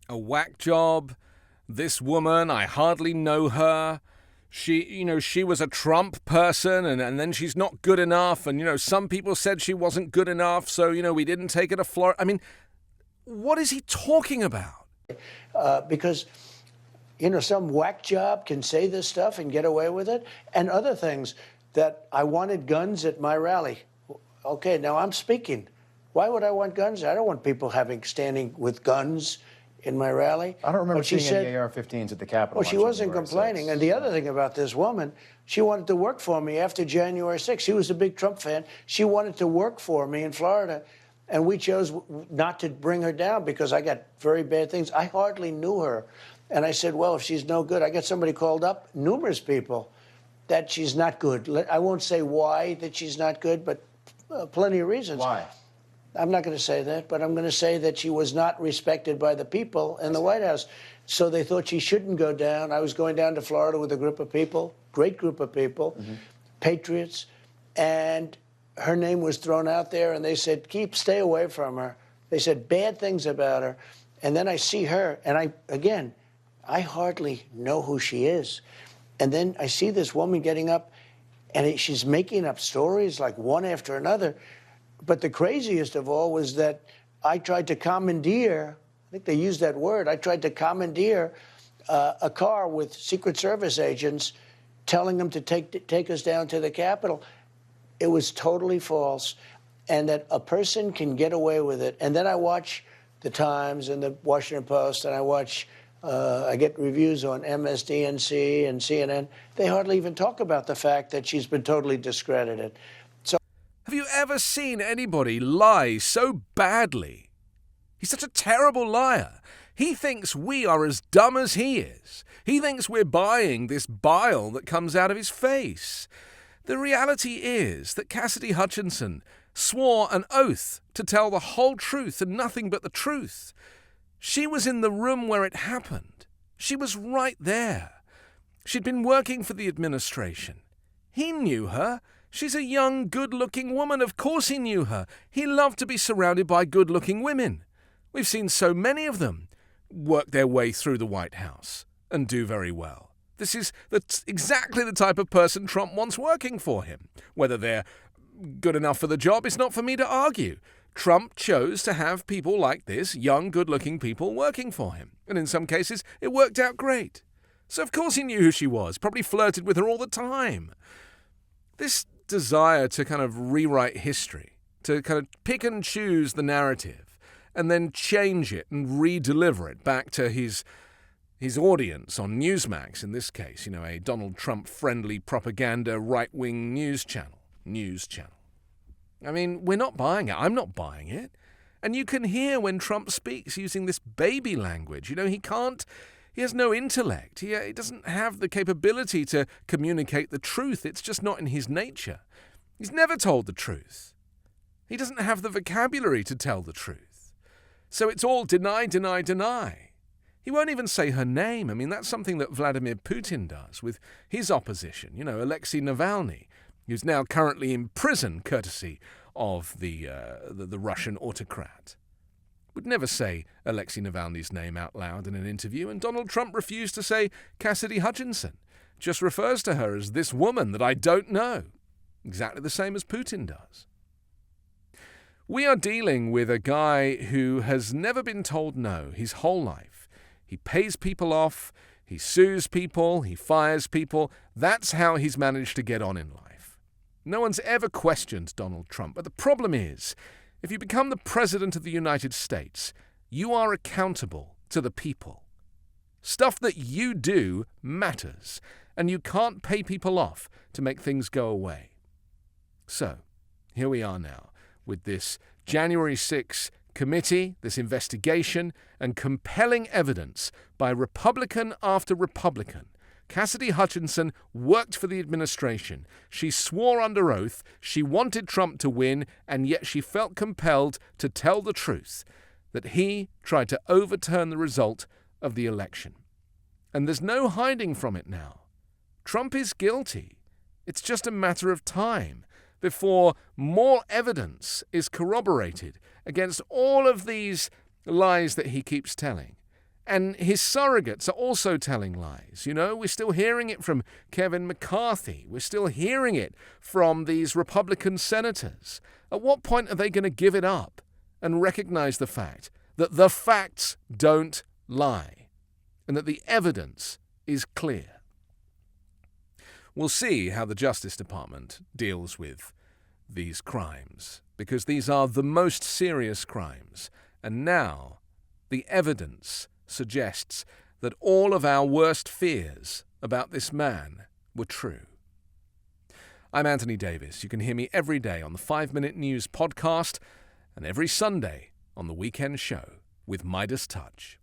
a whack job. This woman, I hardly know her. She was a Trump person, and then she's not good enough. And, some people said she wasn't good enough, so, we didn't take her to Florida. I mean, what is he talking about? Because, some whack job can say this stuff and get away with it. And other things, that I wanted guns at my rally. Okay, now I'm speaking. Why would I want guns? I don't want people standing with guns in my rally. I don't remember seeing any AR-15s at the Capitol. Well, she wasn't complaining. And the other thing about this woman, she wanted to work for me after January 6th. She was a big Trump fan. She wanted to work for me in Florida. And we chose not to bring her down because I got very bad things. I hardly knew her. And I said, well, if she's no good, I got somebody called up, numerous people, that she's not good. I won't say why that she's not good, but plenty of reasons. Why? I'm not going to say that, but I'm going to say that she was not respected by the people in the White House. So they thought she shouldn't go down. I was going down to Florida with a group of people, great group of people, patriots, and her name was thrown out there, and they said, stay away from her. They said bad things about her. And then I see her, and I hardly know who she is. And then I see this woman getting up, and she's making up stories like one after another. But the craziest of all was that I tried to commandeer, I think they used that word, I tried to commandeer a car with Secret Service agents telling them to take us down to the Capitol. It was totally false, and that a person can get away with it. And then I watch the Times and the Washington Post, and I get reviews on MSDNC and CNN. They hardly even talk about the fact that she's been totally discredited. Have you ever seen anybody lie so badly? He's such a terrible liar. He thinks we are as dumb as he is. He thinks we're buying this bile that comes out of his face. The reality is that Cassidy Hutchinson swore an oath to tell the whole truth and nothing but the truth. She was in the room where it happened. She was right there. She'd been working for the administration. He knew her. She's a young, good-looking woman. Of course he knew her. He loved to be surrounded by good-looking women. We've seen so many of them work their way through the White House and do very well. This is exactly the type of person Trump wants working for him. Whether they're good enough for the job is not for me to argue. Trump chose to have people like this, young, good-looking people, working for him. And in some cases, it worked out great. So of course he knew who she was, probably flirted with her all the time. This desire to kind of rewrite history, to kind of pick and choose the narrative, and then change it and re-deliver it back to his audience on Newsmax, in this case, a Donald Trump-friendly propaganda right-wing news channel. I mean, we're not buying it. I'm not buying it. And you can hear when Trump speaks using this baby language. He has no intellect. He doesn't have the capability to communicate the truth. It's just not in his nature. He's never told the truth. He doesn't have the vocabulary to tell the truth. So it's all deny, deny, deny. He won't even say her name. I mean, that's something that Vladimir Putin does with his opposition, Alexei Navalny, who's now currently in prison courtesy of the Russian autocrat. Would never say Alexei Navalny's name out loud in an interview, and Donald Trump refused to say Cassidy Hutchinson, just refers to her as this woman that I don't know, exactly the same as Putin does. We are dealing with a guy who has never been told no his whole life. He pays people off, he sues people, he fires people. That's how he's managed to get on in life. No one's ever questioned Donald Trump, but the problem is, if you become the President of the United States, you are accountable to the people. Stuff that you do matters, and you can't pay people off to make things go away. So, here we are now, with this January 6th committee, this investigation, and compelling evidence by Republican after Republican. Cassidy Hutchinson worked for the administration. She swore under oath she wanted Trump to win, and yet she felt compelled to tell the truth, that he tried to overturn the result of the election. And there's no hiding from it now. Trump is guilty. It's just a matter of time before more evidence is corroborated against all of these lies that he keeps telling. And his surrogates are also telling lies. You know, we're still hearing it from Kevin McCarthy. We're still hearing it from these Republican senators. At what point are they going to give it up and recognize the fact that the facts don't lie and that the evidence is clear? We'll see how the Justice Department deals with these crimes, because these are the most serious crimes. And now the evidence suggests that all of our worst fears about this man were true. I'm Anthony Davis. You can hear me every day on the 5-Minute News podcast and every Sunday on the Weekend Show with MeidasTouch.